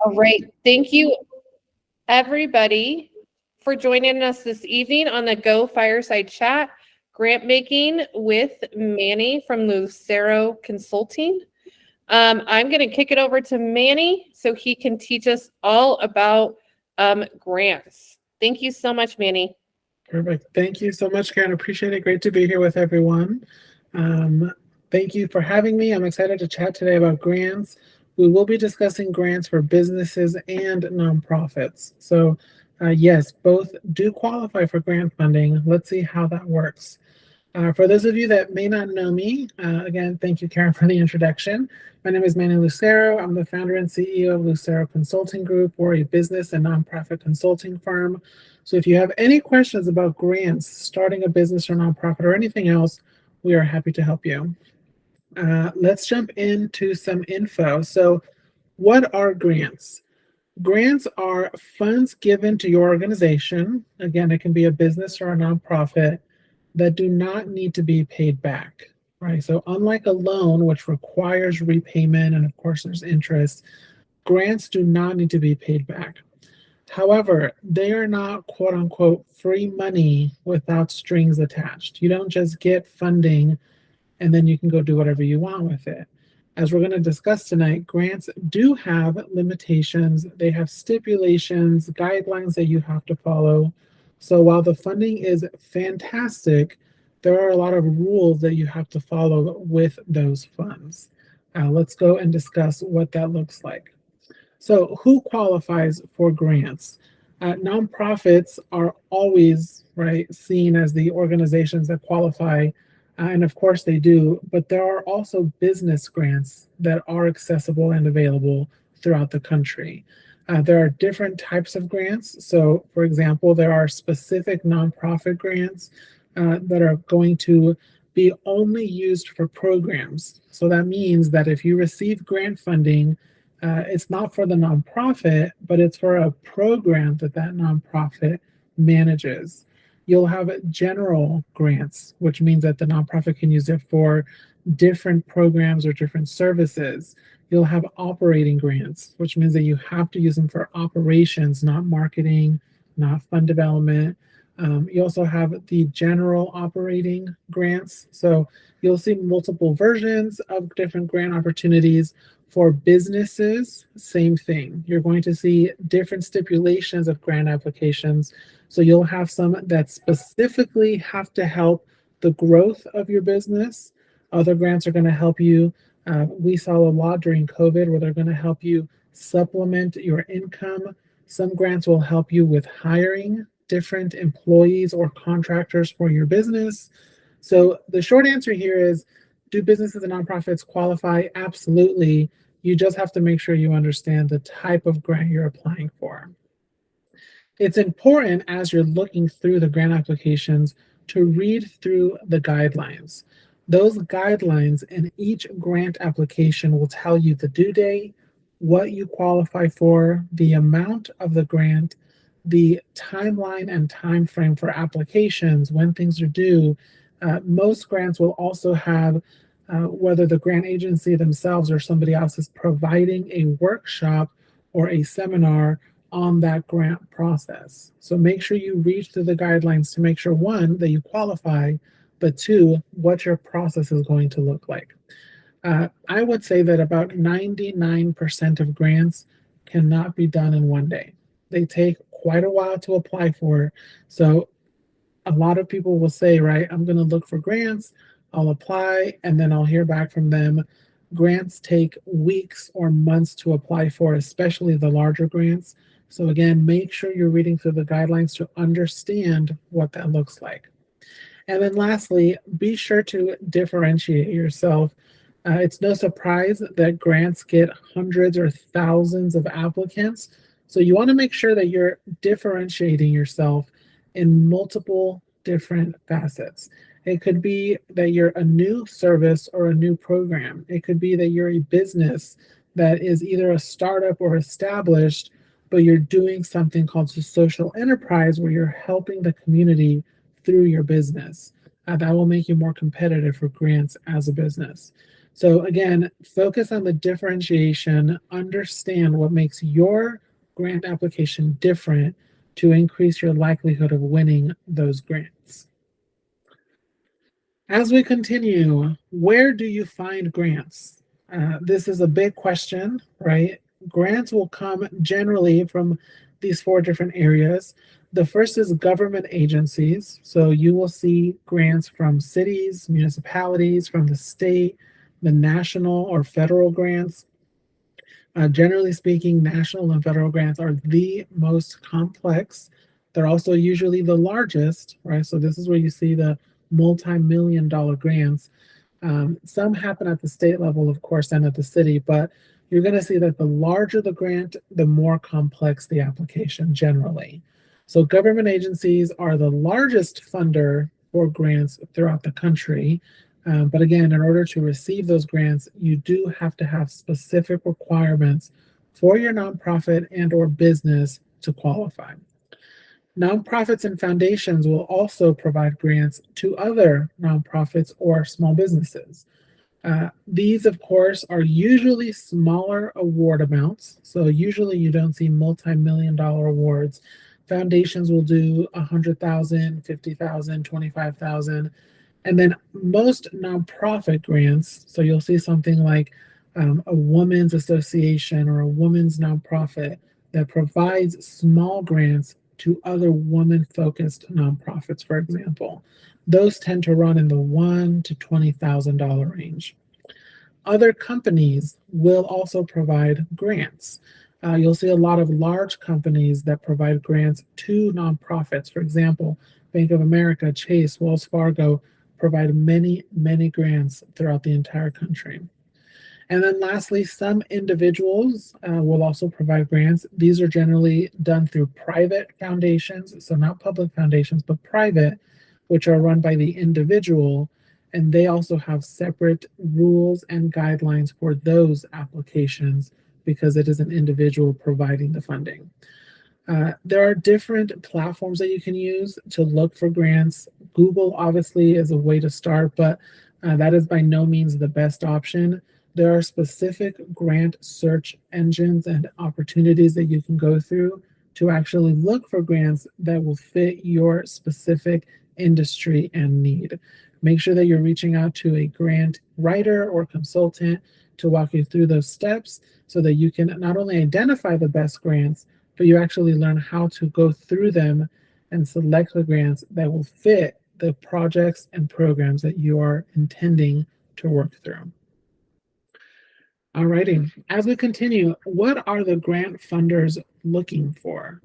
All right. Thank you, everybody, for joining us this evening on the Go Fireside Chat grant making with Manny from Lucero Consulting. I'm going to kick it over to Manny so he can teach us all about grants. Thank you so much, Manny. Perfect. Thank you so much, Karen. Appreciate it. Great to be here with everyone. Um, Thank you for having me. I'm excited to chat today about grants. We will be discussing grants for businesses and nonprofits. So, yes, both do qualify for grant funding. Let's see how that works. For those of you that may not know me, again, thank you, Karen, for the introduction. My name is Manny Lucero. I'm the founder and CEO of Lucero Consulting Group. We're a business and nonprofit consulting firm. So if you have any questions about grants, starting a business or nonprofit, or anything else, we are happy to help you. Let's jump into some info. So, what are grants? Grants are funds given to your organization. Again, it can be a business or a nonprofit that do not need to be paid back, right? So, unlike a loan, which requires repayment and of course there's interest, grants do not need to be paid back. However, they are not quote unquote free money without strings attached. You don't just get funding and then you can go do whatever you want with it. As we're going to discuss tonight, grants do have limitations, they have stipulations, guidelines that you have to follow. So while the funding is fantastic, there are a lot of rules that you have to follow with those funds. Let's go and discuss what that looks like. So, who qualifies for grants? Nonprofits are always right seen as the organizations that qualify, and of course they do. But there are also business grants that are accessible and available throughout the country. There are different types of grants. So, for example, there are specific nonprofit grants that are going to be only used for programs. So that means that if you receive grant funding, it's not for the nonprofit, but it's for a program that that nonprofit manages. You'll have general grants, which means that the nonprofit can use it for different programs or different services. You'll have operating grants, which means that you have to use them for operations, not marketing, not fund development. You also have the general operating grants. So you'll see multiple versions of different grant opportunities. For businesses, same thing. You're going to see different stipulations of grant applications. So you'll have some that specifically have to help the growth of your business. Other grants are going to help you. We saw a lot during COVID where they're going to help you supplement your income. Some grants will help you with hiring different employees or contractors for your business. So the short answer here is, do businesses and nonprofits qualify? Absolutely. You just have to make sure you understand the type of grant you're applying for. It's important as you're looking through the grant applications to read through the guidelines. Those guidelines in each grant application will tell you the due date, what you qualify for, the amount of the grant, the timeline and time frame for applications, when things are due. Most grants will also have whether the grant agency themselves or somebody else is providing a workshop or a seminar on that grant process. So make sure you read through the guidelines to make sure, one, that you qualify, but two, what your process is going to look like. I would say that about 99% of grants cannot be done in one day. They take quite a while to apply for. So a lot of people will say, right, I'm going to look for grants, I'll apply, and then I'll hear back from them. Grants take weeks or months to apply for, especially the larger grants. So, again, make sure you're reading through the guidelines to understand what that looks like. And then, lastly, be sure to differentiate yourself. It's no surprise that grants get hundreds or thousands of applicants. So, you want to make sure that you're differentiating yourself in multiple different facets. It could be that you're a new service or a new program. It could be that you're a business that is either a startup or established, but you're doing something called a social enterprise where you're helping the community through your business. That will make you more competitive for grants as a business. So again, focus on the differentiation, understand what makes your grant application different to increase your likelihood of winning those grants. As we continue, where do you find grants? This is a big question, right? Grants will come generally from these four different areas. The first is government agencies. So you will see grants from cities, municipalities, from the state, the national or federal grants. Generally speaking, national and federal grants are the most complex. They're also usually the largest, right? So this is where you see the multi-million dollar grants. Some happen at the state level, of course, and at the city, but you're going to see that the larger the grant, the more complex the application generally. So government agencies are the largest funder for grants throughout the country. But again, in order to receive those grants, you do have to have specific requirements for your nonprofit and or business to qualify. Nonprofits and foundations will also provide grants to other nonprofits or small businesses. These, of course, are usually smaller award amounts. So usually you don't see multi-million dollar awards. Foundations will do 100,000, 50,000, 25,000. And then most nonprofit grants, so you'll see something like a women's association or a women's nonprofit that provides small grants to other woman-focused nonprofits, for example. Those tend to run in the $1,000 to $20,000 range. Other companies will also provide grants. You'll see a lot of large companies that provide grants to nonprofits. For example, Bank of America, Chase, Wells Fargo provide many, many grants throughout the entire country. And then lastly, some individuals will also provide grants. These are generally done through private foundations, so not public foundations, but private, which are run by the individual. And they also have separate rules and guidelines for those applications because it is an individual providing the funding. There are different platforms that you can use to look for grants. Google obviously is a way to start, but that is by no means the best option. There are specific grant search engines and opportunities that you can go through to actually look for grants that will fit your specific industry and need. Make sure that you're reaching out to a grant writer or consultant to walk you through those steps so that you can not only identify the best grants, but you actually learn how to go through them and select the grants that will fit the projects and programs that you are intending to work through. Alrighty, as we continue, what are the grant funders looking for?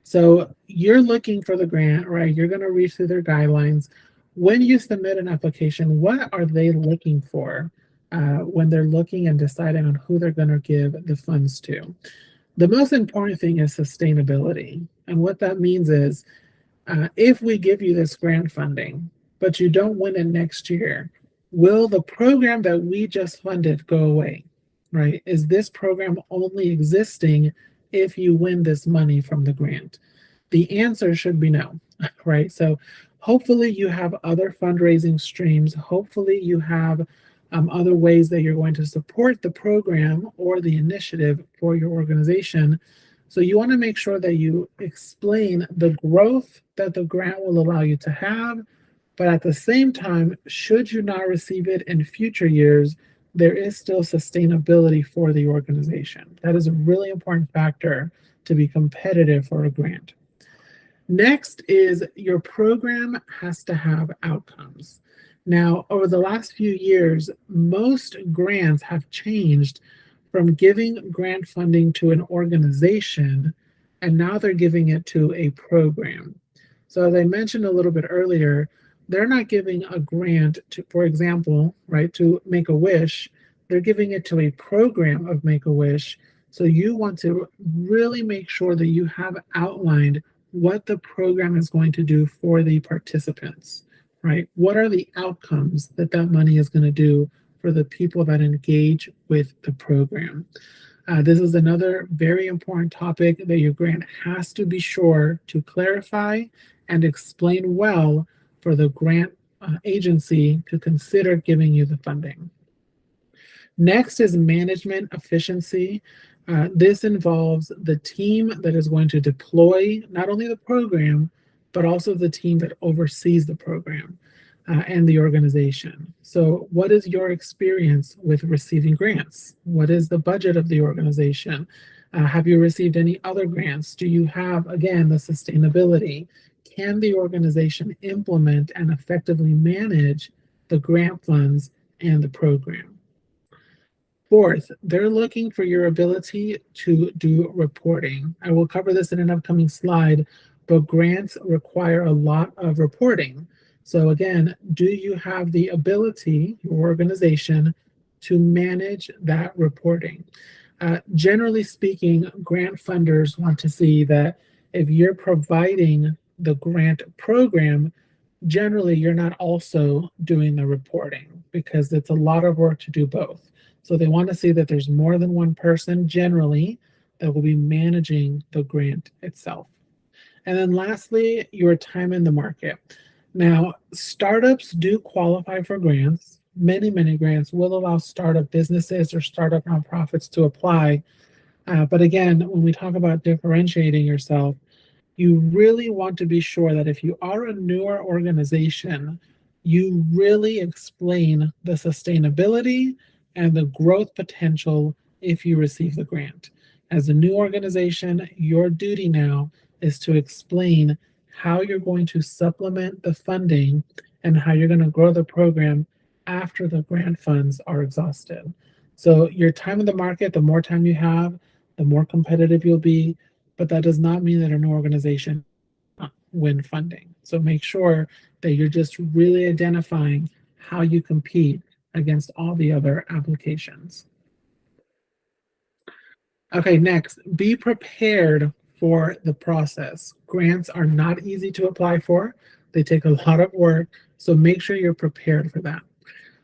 So you're looking for the grant, right? You're going to read through their guidelines. When you submit an application, what are they looking for when they're looking and deciding on who they're going to give the funds to? The most important thing is sustainability. And what that means is if we give you this grant funding, but you don't win it next year, will the program that we just funded go away, right? Is this program only existing if you win this money from the grant? The answer should be no, right? So hopefully you have other fundraising streams. Hopefully you have other ways that you're going to support the program or the initiative for your organization. So you want to make sure that you explain the growth that the grant will allow you to have, but at the same time, should you not receive it in future years, there is still sustainability for the organization. That is a really important factor to be competitive for a grant. Next is your program has to have outcomes. Now, over the last few years, most grants have changed from giving grant funding to an organization, and now they're giving it to a program. So as I mentioned a little bit earlier, they're not giving a grant to, for example, right, to Make-A-Wish. They're giving it to a program of Make-A-Wish. So you want to really make sure that you have outlined what the program is going to do for the participants, right? What are the outcomes that that money is going to do for the people that engage with the program? This is another very important topic that your grant has to be sure to clarify and explain well for the grant agency to consider giving you the funding. Next is management efficiency. This involves the team that is going to deploy not only the program, but also the team that oversees the program and the organization. So, what is your experience with receiving grants? What is the budget of the organization? Have you received any other grants? Do you have, again, the sustainability? Can the organization implement and effectively manage the grant funds and the program? Fourth, they're looking for your ability to do reporting. I will cover this in an upcoming slide, but grants require a lot of reporting. So again, do you have the ability, your organization, to manage that reporting? Generally speaking, grant funders want to see that if you're providing the grant program, generally you're not also doing the reporting because it's a lot of work to do both. So they want to see that there's more than one person generally that will be managing the grant itself. And then lastly, your time in the market. Now, startups do qualify for grants. Many grants will allow startup businesses or startup nonprofits to apply. But again, when we talk about differentiating yourself, you really want to be sure that if you are a newer organization, you really explain the sustainability and the growth potential if you receive the grant. As a new organization, your duty now is to explain how you're going to supplement the funding and how you're going to grow the program after the grant funds are exhausted. So, your time in the market, the more time you have, the more competitive you'll be, but that does not mean that an organization win funding. So make sure that you're just really identifying how you compete against all the other applications. Okay, next, be prepared for the process. Grants are not easy to apply for. They take a lot of work, so make sure you're prepared for that.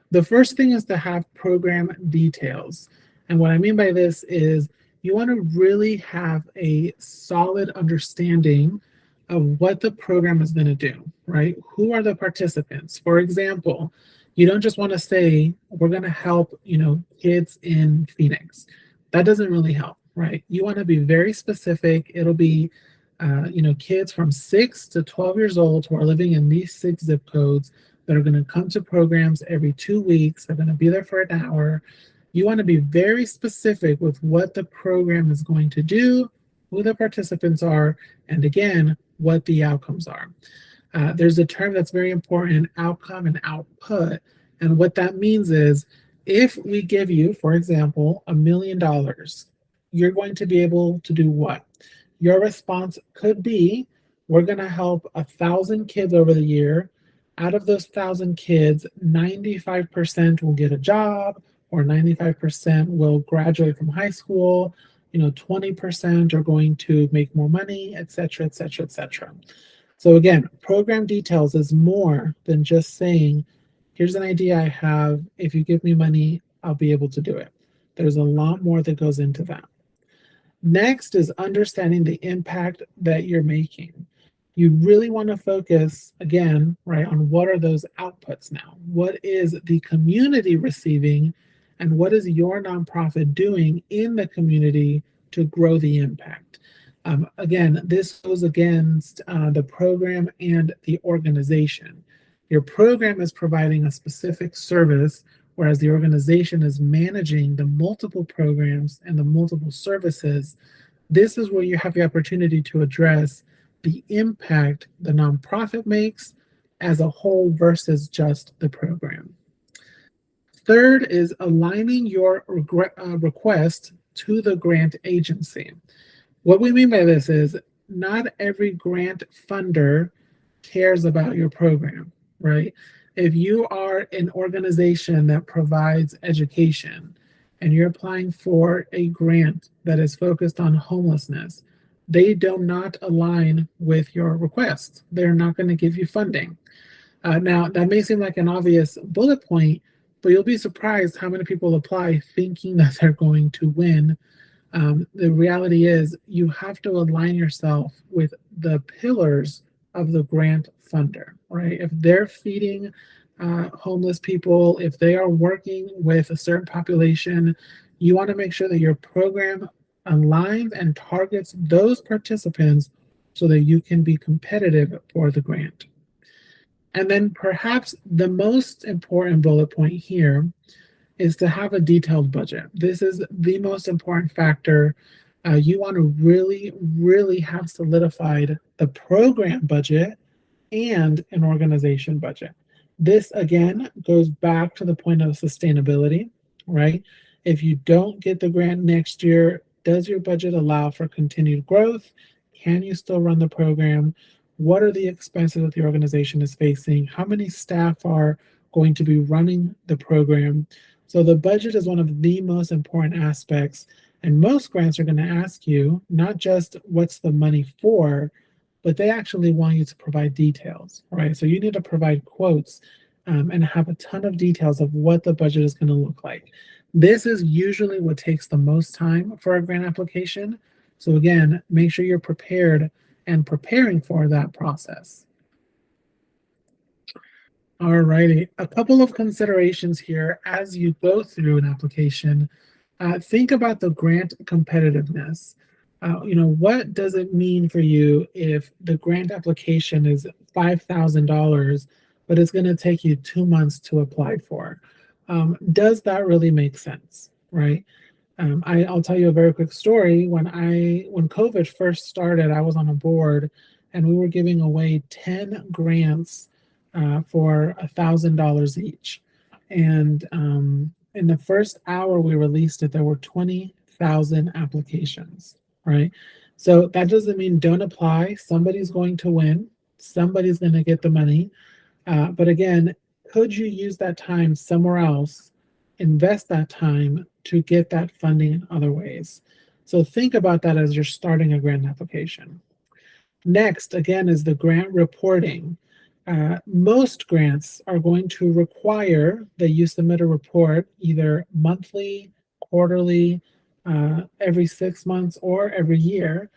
The first thing is to have program details. And what I mean by this is you want to really have a solid understanding of what the program is going to do, right? Who are the participants? For example, you don't just want to say, we're going to help, kids in Phoenix. That doesn't really help, right? You want to be very specific. It'll be, kids from 6 to 12 years old who are living in these 6 zip codes that are going to come to programs every 2 weeks. They're going to be there for an hour. You want to be very specific with what the program is going to do, who the participants are, and again, what the outcomes are. There's a term that's very important, outcome and output. And what that means is if we give you, for example, $1 million, you're going to be able to do what? Your response could be, we're going to help 1,000 kids over the year. Out of those 1,000 kids, 95% will get a job, or 95% will graduate from high school. 20% are going to make more money, et cetera, et cetera, et cetera. So again, program details is more than just saying, here's an idea I have. If you give me money, I'll be able to do it. There's a lot more that goes into that. Next is understanding the impact that you're making. You really want to focus, again, right, on what are those outputs now? What is the community receiving, and what is your nonprofit doing in the community to grow the impact? Again, this goes against the program and the organization. Your program is providing a specific service, whereas the organization is managing the multiple programs and the multiple services. This is where you have the opportunity to address the impact the nonprofit makes as a whole versus just the program. Third is aligning your request to the grant agency. What we mean by this is not every grant funder cares about your program, right? If you are an organization that provides education and you're applying for a grant that is focused on homelessness, they do not align with your request. They're not going to give you funding. Now, that may seem like an obvious bullet point, but you'll be surprised how many people apply thinking that they're going to win. The reality is you have to align yourself with the pillars of the grant funder, right? If they're feeding homeless people, if they are working with a certain population, you want to make sure that your program aligns and targets those participants so that you can be competitive for the grant. And then perhaps the most important bullet point here is to have a detailed budget. This is the most important factor. You want to really have solidified the program budget and an organization budget. This again goes back to the point of sustainability, right? If you don't get the grant next year, does your budget allow for continued growth? Can you still run the program? What are the expenses that the organization is facing? How many staff are going to be running the program? So the budget is one of the most important aspects. And most grants are going to ask you not just what's the money for, but they actually want you to provide details, right? So you need to provide quotes and have a ton of details of what the budget is going to look like. This is usually what takes the most time for a grant application. So again, make sure you're prepared and preparing for that process. All righty, a couple of considerations here as you go through an application. Think about the grant competitiveness. What does it mean for you if the grant application is $5,000, but it's going to take you 2 months to apply for? Does that really make sense, right? I'll tell you a very quick story. When COVID first started, I was on a board, and we were giving away 10 grants for $1,000 each. And in the first hour we released it, there were 20,000 applications, right? So that doesn't mean don't apply. Somebody's going to win. Somebody's going to get the money. But again, could you use that time somewhere else, invest that time to get that funding in other ways? So think about that as you're starting a grant application. Next, again, is the grant reporting. Most grants are going to require that you submit a report either monthly, quarterly, every 6 months, or every year.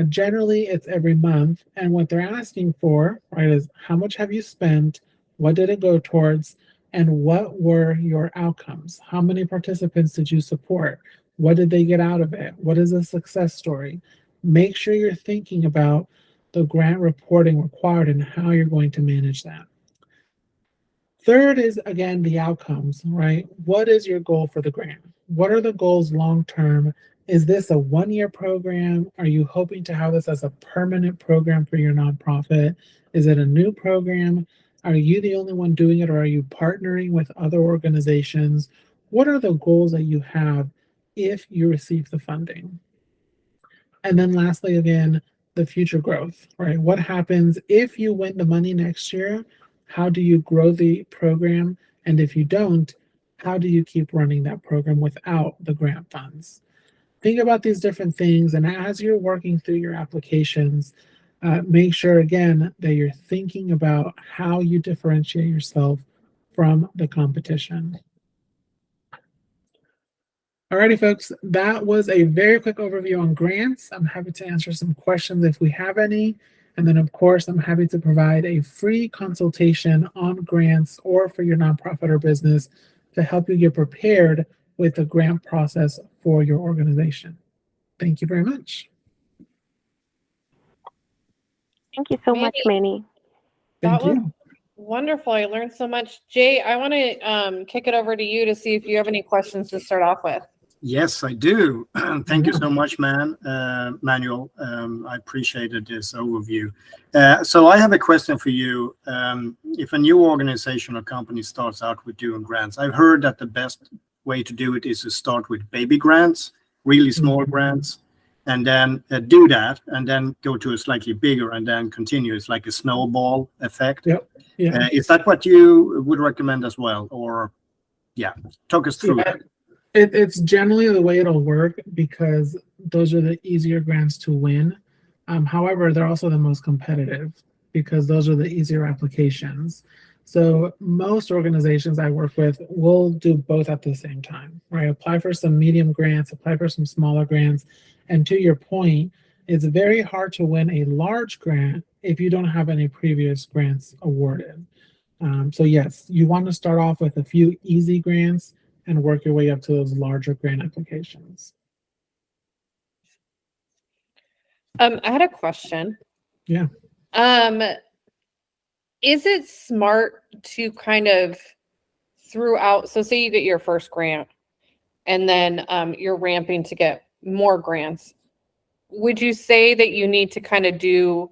Generally, it's every month. And what they're asking for, right, is how much have you spent? What did it go towards? And what were your outcomes? How many participants did you support? What did they get out of it? What is a success story? Make sure you're thinking about the grant reporting required and how you're going to manage that. Third is, again, the outcomes, right? What is your goal for the grant? What are the goals long term? Is this a one-year program? Are you hoping to have this as a permanent program for your nonprofit? Is it a new program? Are you the only one doing it, or are you partnering with other organizations? What are the goals that you have if you receive the funding? And then lastly, again, the future growth, right? What happens if you win the money next year? How do you grow the program? And if you don't, how do you keep running that program without the grant funds? Think about these different things. And as you're working through your applications, make sure, again, that you're thinking about how you differentiate yourself from the competition. Alrighty, folks, that was a very quick overview on grants. I'm happy to answer some questions if we have any. And then, of course, I'm happy to provide a free consultation on grants or for your nonprofit or business to help you get prepared with the grant process for your organization. Thank you very much. Thank you so much, Manny. Thank That was you. wonderful. I learned so much. Jay, I want to kick it over to you to see if you have any questions to start off with. Yes, I do. Thank you so much, Manuel. I appreciated this overview. So I have a question for you. If a new organization or company starts out with doing grants, I've heard that the best way to do it is to start with baby grants, really small grants, and then do that, and then go to a slightly bigger, and then continue. It's like a snowball effect. Yep. Yeah. Is that what you would recommend as well? Or, yeah, talk us through it. It's generally the way it'll work because those are the easier grants to win. However, they're also the most competitive because those are the easier applications. So most organizations I work with will do both at the same time, right? Apply for some medium grants, apply for some smaller grants. And to your point, it's very hard to win a large grant if you don't have any previous grants awarded. So yes, you want to start off with a few easy grants and work your way up to those larger grant applications. I had a question. Yeah. Is it smart to kind of throughout, so say you get your first grant and then you're ramping to get more grants. Would you say that you need to kind of do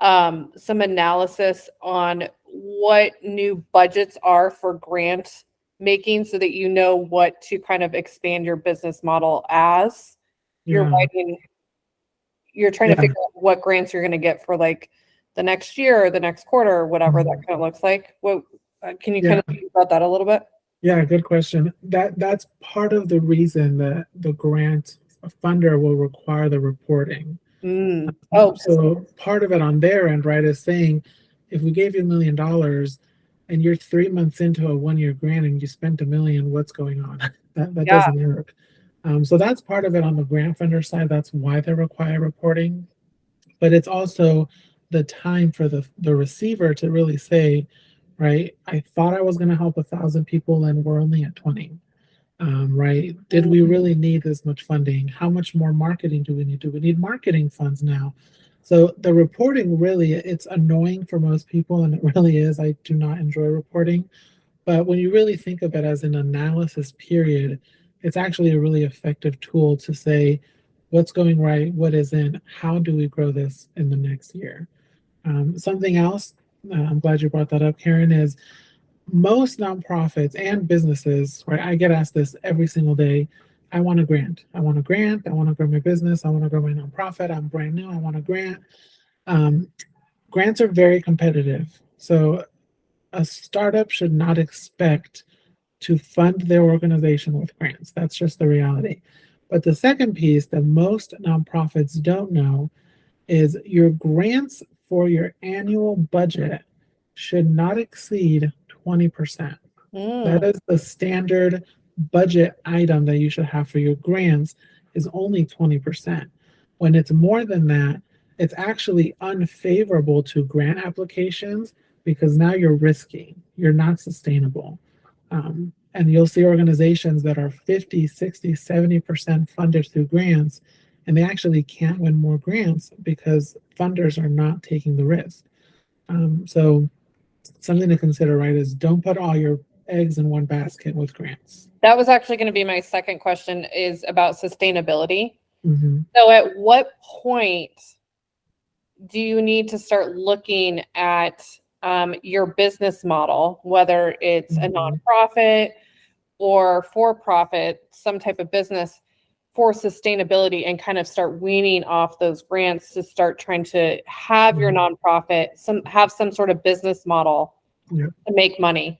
some analysis on what new budgets are for grant making so that you know what to kind of expand your business model as you're Yeah. writing, you're trying to Yeah. figure out what grants you're going to get for like the next year or the next quarter or whatever that kind of looks like? What can you kind of think about that a little bit? Yeah, good question. That's part of the reason that the grant funder will require the reporting. Oh, So part of it on their end, right, is saying if we gave you $1 million and you're 3 months into a 1 year grant and you spent $1 million, what's going on? That yeah. doesn't work. So that's part of it on the grant funder side. That's why they require reporting. But it's also the time for the receiver to really say, right, I thought I was going to help 1,000 people and we're only at 20. Right? Did we really need this much funding? How much more marketing do we need? Do we need marketing funds now? So the reporting really, it's annoying for most people, and it really is. I do not enjoy reporting. But when you really think of it as an analysis period, it's actually a really effective tool to say what's going right, what isn't, how do we grow this in the next year? Something else, I'm glad you brought that up, Karen, is most nonprofits and businesses, right? I get asked this every single day. I want a grant. I want a grant. I want to grow my business. I want to grow my nonprofit. I'm brand new. I want a grant. Um, Grants are very competitive. So a startup should not expect to fund their organization with grants. That's just the reality. But the second piece that most nonprofits don't know is your grants for your annual budget should not exceed 20%. That is the standard budget item that you should have for your grants is only 20%. When it's more than that, it's actually unfavorable to grant applications because now you're risky. You're not sustainable. And you'll see organizations that are 50, 60, 70% funded through grants, and they actually can't win more grants because funders are not taking the risk. So something to consider, right, is don't put all your eggs in one basket with grants. That was actually going to be my second question, is about sustainability. Mm-hmm. So at what point do you need to start looking at your business model, whether it's a nonprofit or for-profit, some type of business, for sustainability, and kind of start weaning off those grants to start trying to have your nonprofit have some sort of business model to make money?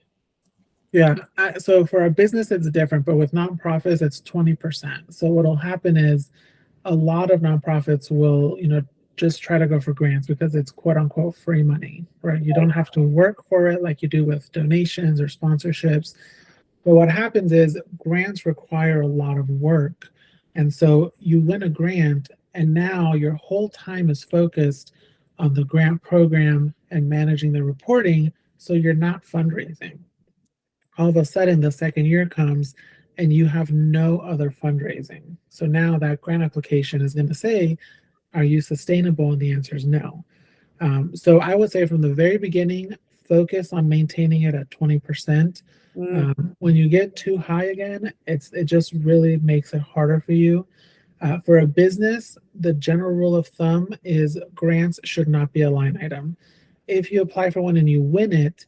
Yeah. So for a business, it's different, but with nonprofits, it's 20%. So what'll happen is a lot of nonprofits will, just try to go for grants because it's quote unquote free money, right? You don't have to work for it like you do with donations or sponsorships. But what happens is grants require a lot of work. And so you win a grant, and now your whole time is focused on the grant program and managing the reporting. So you're not fundraising. All of a sudden, the second year comes and you have no other fundraising. So now that grant application is going to say, are you sustainable? And the answer is no. So I would say from the very beginning, focus on maintaining it at 20%. When you get too high again, it just really makes it harder for you. For a business, the general rule of thumb is grants should not be a line item. If you apply for one and you win it,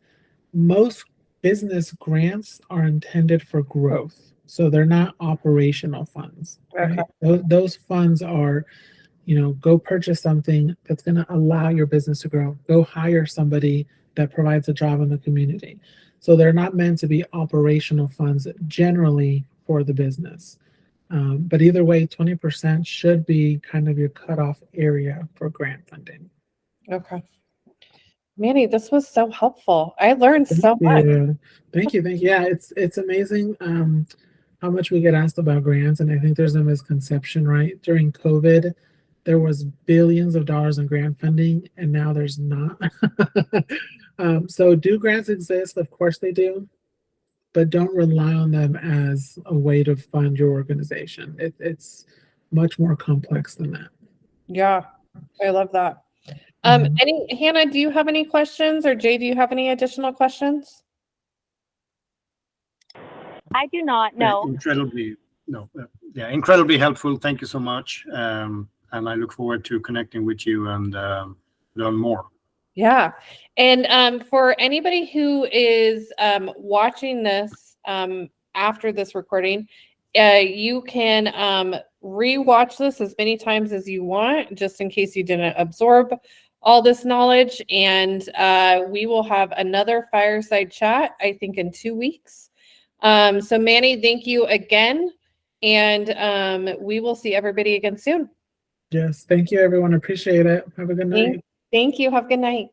most business grants are intended for growth. So they're not operational funds. Right? Those funds are, go purchase something that's going to allow your business to grow. Go hire somebody that provides a job in the community. So they're not meant to be operational funds generally for the business. But either way, 20% should be kind of your cutoff area for grant funding. Okay. Manny, this was so helpful. I learned so much. Thank you. Yeah, it's amazing how much we get asked about grants, and I think there's a misconception, right? During COVID, there was billions of dollars in grant funding, and now there's not. So do grants exist? Of course they do, but don't rely on them as a way to fund your organization. It's much more complex than that. Yeah, I love that. Hannah, do you have any questions, or Jay, do you have any additional questions? I do not know. Incredibly helpful. Thank you so much. And I look forward to connecting with you and learn more. Yeah. And for anybody who is watching this after this recording, you can rewatch this as many times as you want, just in case you didn't absorb all this knowledge. And we will have another fireside chat, I think, in 2 weeks. So Manny, thank you again. And we will see everybody again soon. Yes, thank you, everyone. Appreciate it. Have a good night. Thank you. Have a good night.